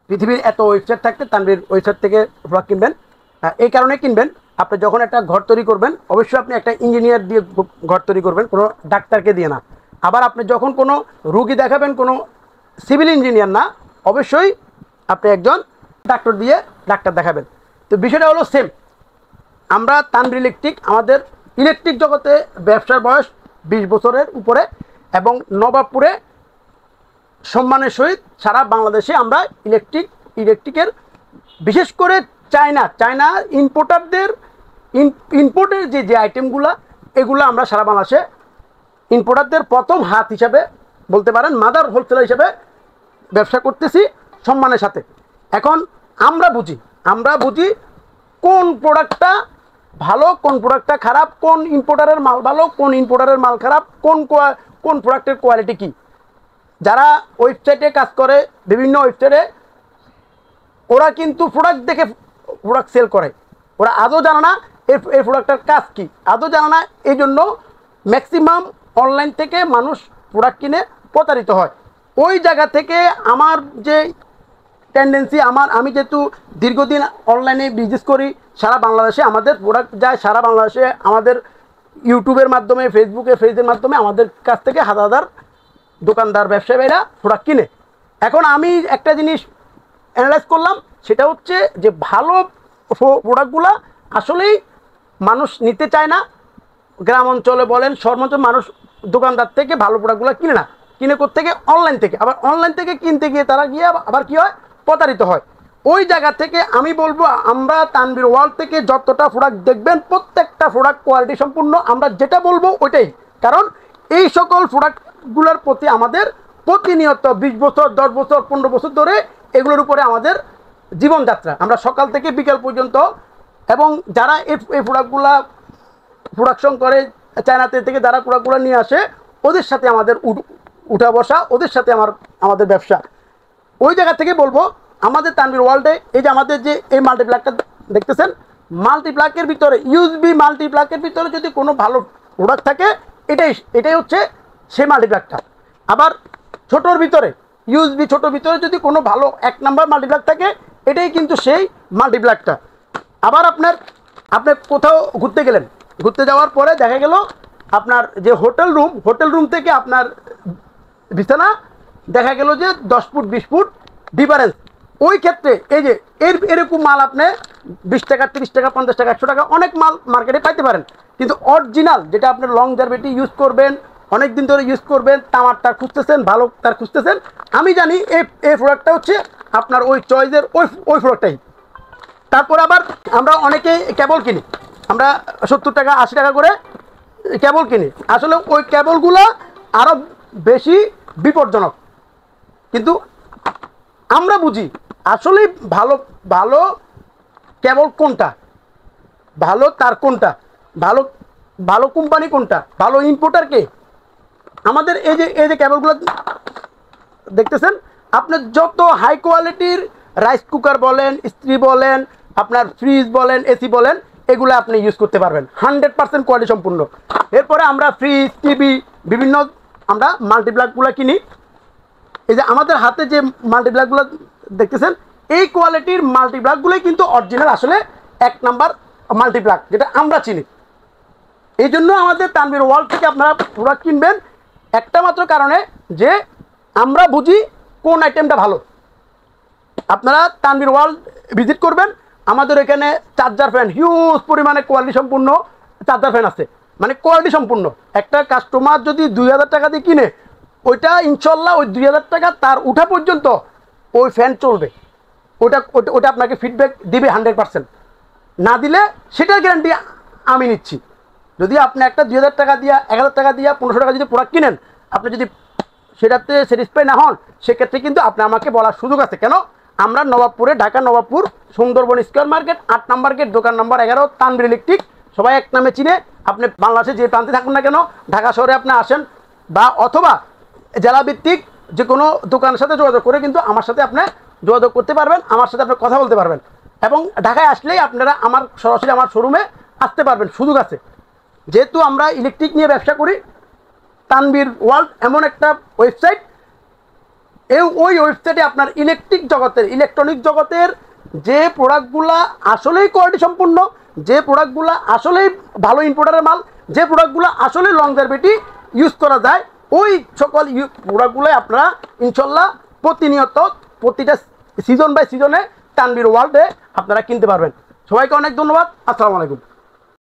পৃথিবীর এত ওয়েবসাইট থাকতে তানভীর ওয়েবসাইট থেকে প্রোডাক্ট কিনবেন। এই কারণে কিনবেন, আপনি যখন একটা ঘর তৈরি করবেন অবশ্যই আপনি একটা ইঞ্জিনিয়ার দিয়ে ঘর তৈরি করবেন, কোনো ডাক্তারকে দিয়ে না। আবার আপনি যখন কোনো রুগী দেখাবেন, কোনো সিভিল ইঞ্জিনিয়ার না, অবশ্যই আপনি একজন ডাক্তার দিয়ে ডাক্তার দেখাবেন। তো বিষয়টা হলো সেম। আমরা তানভীর ইলেকট্রিক, আমাদের ইলেকট্রিক জগতে ব্যবসার বয়স 20 বছরের উপরে, এবং নবাবপুরে সম্মানের সহিত সারা বাংলাদেশে আমরা ইলেকট্রিকের বিশেষ করে চায়না ইম্পোর্টের যে আইটেমগুলো, এগুলো আমরা সারা বাংলাদেশে ইম্পোর্টারদের প্রথম হাত হিসাবে বলতে পারেন, মাদার হোলসেলার হিসেবে ব্যবসা করতেছি সম্মানের সাথে। এখন আমরা বুঝি কোন প্রোডাক্টটা ভালো, কোন প্রোডাক্টটা খারাপ, কোন ইম্পোর্টারের মাল ভালো, কোন ইম্পোর্টারের মাল খারাপ, কোন প্রোডাক্টের কোয়ালিটি কী। যারা ওয়েবসাইটে কাজ করে, বিভিন্ন ওয়েবসাইটে, ওরা কিন্তু প্রোডাক্ট দেখে প্রোডাক্ট সেল করে, ওরা আদৌ জানে না এই প্রোডাক্টের কাজ কী, আদৌ জানে না। এই জন্য ম্যাক্সিমাম অনলাইন থেকে মানুষ প্রোডাক্ট কিনে প্রতারিত হয়। ওই জায়গা থেকে আমার যে টেন্ডেন্সি, আমি যেহেতু দীর্ঘদিন অনলাইনে বিজনেস করি, সারা বাংলাদেশে আমাদের প্রোডাক্ট যায়, সারা বাংলাদেশে আমাদের ইউটিউবের মাধ্যমে, ফেসের মাধ্যমে আমাদের কাছ থেকে হাজার হাজার দোকানদার ব্যবসায়ীরা প্রোডাক্ট কিনে। এখন আমি একটা জিনিস অ্যানালাইজ করলাম, সেটা হচ্ছে যে ভালো প্রোডাক্টগুলো আসলেই মানুষ নিতে চায় না। গ্রাম অঞ্চলে বলেন, শহর অঞ্চলে মানুষ দোকানদার থেকে ভালো প্রোডাক্টগুলো কিনে না, কিনে থেকে অনলাইন থেকে। আবার অনলাইন থেকে কিনতে গিয়ে তারা গিয়ে আবার কী হয়, প্রতারিত হয়। ওই জায়গা থেকে আমি বলবো, আমরা তানভীর ওয়ার্ল্ড থেকে যতটা প্রোডাক্ট দেখবেন, প্রত্যেকটা প্রোডাক্ট কোয়ালিটি সম্পূর্ণ। আমরা যেটা বলবো ওইটাই, কারণ এই সকল প্রোডাক্টগুলোর প্রতি আমাদের প্রতিনিয়ত 20 বছর, 10 বছর, 15 বছর ধরে এগুলোর উপরে আমাদের জীবনযাত্রা। আমরা সকাল থেকে বিকাল পর্যন্ত, এবং যারা এই প্রোডাক্টগুলা প্রোডাকশন করে চায়নাতে থেকে, যারা প্রোডাক্টগুলো নিয়ে আসে, ওদের সাথে আমাদের উঠা বসা, ওদের সাথে আমাদের ব্যবসা। ওই জায়গা থেকে বলবো, আমাদের তানভীর ওয়ার্ল্ডে এই যে আমাদের যে এই মাল্টিপ্লাকটা দেখতেছেন, মাল্টিপ্লাকের ভিতরে, ইউএসবি মাল্টিপ্লাকের ভিতরে যদি কোনো ভালো প্রোডাক্ট থাকে, এটাই হচ্ছে সেই মাল্টিপ্লাকটা। আবার ছোটোর ভিতরে, ইউএসবি ছোটোর ভিতরে যদি কোনো ভালো 1 নাম্বার মাল্টিপ্লাক থাকে, এটাই কিন্তু সেই মাল্টিপ্লাকটা। আবার আপনি কোথাও ঘুরতে গেলেন, ঘুরতে যাওয়ার পরে দেখা গেল আপনার যে হোটেল রুম থেকে আপনার বিছানা দেখা গেল যে 10 ফুট 20 ফুট ডিফারেন্স। ওই ক্ষেত্রে এই যে এরকম মাল আপনি 20 টাকা, 30 টাকা, 50 টাকা, 100 টাকা অনেক মাল মার্কেটে পাইতে পারেন, কিন্তু অরিজিনাল যেটা আপনি লং জার্ভিটি ইউজ করবেন, অনেক দিন ধরে ইউজ করবেন, তামারটা খুঁজতেছেন, ভালো তার খুঁজতেছেন, আমি জানি এই প্রোডাক্টটা হচ্ছে আপনার ওই চয়েসের ওই প্রোডাক্টটাই। তারপর আবার আমরা অনেকে কেবল কিনি, আমরা 70 টাকা 80 টাকা করে কেবল কিনি। আসলে ওই কেবলগুলো আরও বেশি বিপজ্জনক, কিন্তু আমরা বুঝি আসলে ভালো কেবল কোনটা, ভালো তার কোনটা, ভালো কোম্পানি কোনটা, ভালো ইম্পোর্টার কে। আমাদের এই যে কেবলগুলো দেখতেছেন, আপনার যত হাই কোয়ালিটির রাইস কুকার বলেন, ইস্ত্রি বলেন, আপনার ফ্রিজ বলেন, এসি বলেন, এগুলো আপনি ইউজ করতে পারবেন 100% কোয়ালিটি সম্পূর্ণ। এরপরে আমরা ফ্রিজ, টিভি, বিভিন্ন আমরা মাল্টিপ্লাকগুলো কিনি। এই যে আমাদের হাতে যে মাল্টিপ্লাকগুলো দেখতেছেন, এই কোয়ালিটির মাল্টিপ্লাকগুলোই কিন্তু অরিজিনাল, আসলে 1 নাম্বার মাল্টিপ্লাক যেটা আমরা চিনি। এই জন্য আমাদের তানভীর ওয়ার্ল্ড থেকে আপনারা প্রোডাক্ট কিনবেন একটা মাত্র কারণে, যে আমরা বুঝি কোন আইটেমটা ভালো। আপনারা তানভীর ওয়ার্ল্ড ভিজিট করবেন, আমাদের এখানে চার্জার ফ্যান হিউজ পরিমাণে কোয়ালিটি সম্পূর্ণ চার্জার ফ্যান আছে, মানে কোয়ালিটি সম্পূর্ণ। একটা কাস্টমার যদি 2000 টাকা দিয়ে কিনে, ওইটা ইনশাল্লাহ ওই 2000 টাকা তার উঠা পর্যন্ত ওই ফ্যান চলবে। ওটা আপনাকে ফিডব্যাক দিবে 100%, না দিলে সেটার গ্যারান্টি আমি নিচ্ছি। যদি আপনি একটা 2000 টাকা দিয়া, 1000 টাকা দিয়া, 1500 টাকা যদি প্রোডাক্ট কিনেন, আপনি যদি সেটাতে স্যাটিসফাই না হন, সেক্ষেত্রে কিন্তু আপনি আমাকে বলার সুযোগ আছে। কেন? আমরা নবাবপুরে, Dhaka Nababpur Sundarban square market 8 number gate, দোকান নাম্বার 11, তানভীর ইলেকট্রিক, সবাই এক নামে চিনে। আপনি বাংলাদেশে যে প্রান্তে থাকুন না কেন, ঢাকা শহরে আপনি আসেন বা অথবা জেলাভিত্তিক যে কোনো দোকানের সাথে যোগাযোগ করে কিন্তু আমার সাথে আপনি যোগাযোগ করতে পারবেন, আমার সাথে আপনি কথা বলতে পারবেন, এবং ঢাকায় আসলেই আপনারা সরাসরি আমার শোরুমে আসতে পারবেন, সুযোগ আছে। যেহেতু আমরা ইলেকট্রিক নিয়ে ব্যবসা করি, তানভীর ওয়ার্ল্ড এমন একটা ওয়েবসাইট ওই ওয়েবসাইটে আপনার ইলেকট্রনিক জগতের যে প্রোডাক্টগুলা আসলেই কোয়ালিটি সম্পূর্ণ, যে প্রোডাক্টগুলো আসলেই ভালো ইম্পোর্টারের মাল, যে প্রোডাক্টগুলো আসলে লং জারবেটি ইউজ করা যায়, ওই সকল প্রোডাক্টগুলোই আপনারা ইনশাল্লাহ প্রতিনিয়ত প্রতিটা সিজন বাই সিজনে তানভীর ওয়ার্ল্ডে আপনারা কিনতে পারবেন। সবাইকে অনেক ধন্যবাদ। আসসালামু আলাইকুম।